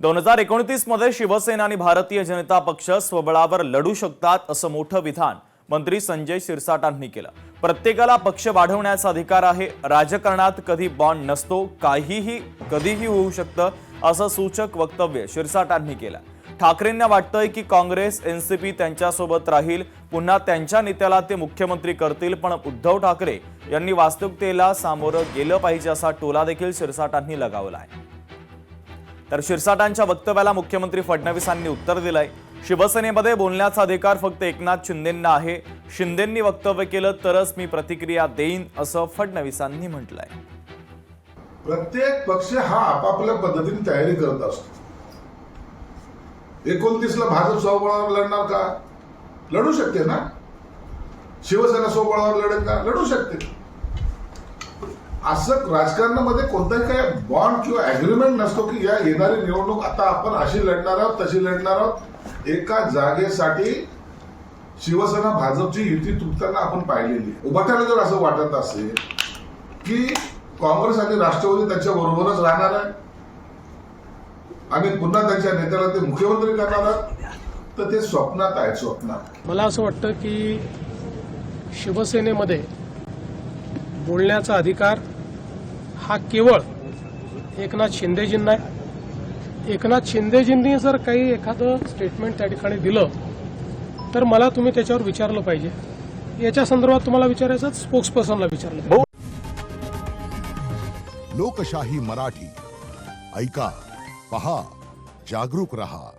2029 मध्ये शिवसेना आणि भारतीय जनता पक्ष स्वबळावर लढू शकतात असं मोठं विधान मंत्री संजय शिरसाटांनी केलं। प्रत्येकाला पक्ष वाढवण्याचा अधिकार आहे, राजकारणात कधी बॉन्ड नसतो, काहीही कधीही होऊ शकतं असं सूचक वक्तव्य शिरसाटांनी केलं। ठाकरेंना वाटतंय की काँग्रेस एनसीपी त्यांच्यासोबत राहील, पुन्हा त्यांच्या नेत्याला ते मुख्यमंत्री करतील, पण उद्धव ठाकरे यांनी वास्तविकतेला सामोरं गेलं पाहिजे असा टोला देखील शिरसाटांनी लगावलाय। तर शिरसाटांच्या वक्तव्याला मुख्यमंत्री फडणवीसांनी उत्तर दिलंय। शिवसेनेमध्ये बोलण्याचा अधिकार फक्त एकनाथ शिंदेंना आहे, शिंदेंनी वक्तव्य केलं तरच मी प्रतिक्रिया देईन असं फडणवीसांनी म्हटलंय। प्रत्येक पक्ष हा आपापल्या पद्धतीने तयारी करत असतो। 29 ला भाजप स्वबळावर लढणार का? लढू शकते ना। शिवसेना स्वबळावर लढेल का? लढू शकते। असं राजकारणामध्ये कोणताही काय बॉन्ड किंवा अग्रीमेंट नसतो की या येणारी निवडणूक आता आपण अशी लढणार आहोत तशी लढणार आहोत। एका जागेसाठी शिवसेना भाजपची युती तुटताना आपण पाहिलेली। उभाट्याला जर असं वाटत असेल की काँग्रेस आणि राष्ट्रवादी त्यांच्या बरोबरच राहणार आहे आणि पुन्हा त्यांच्या नेत्याला ते मुख्यमंत्री करणार आहेत, तर ते स्वप्नात आहे, स्वप्नात। मला असं वाटतं की शिवसेनेमध्ये बोलण्याचा अधिकार हा केवळ एकनाथ शिंदेजींना आहे। एकनाथ शिंदेजींनी जर काही एखादं स्टेटमेंट त्या ठिकाणी दिलं तर मला तुम्ही त्याच्यावर विचारलं पाहिजे। याच्या संदर्भात तुम्हाला विचारायचं स्पोक्सपर्सनला विचारलं पाहिजे। लोकशाही मराठी ऐका, पहा, जागरूक रहा।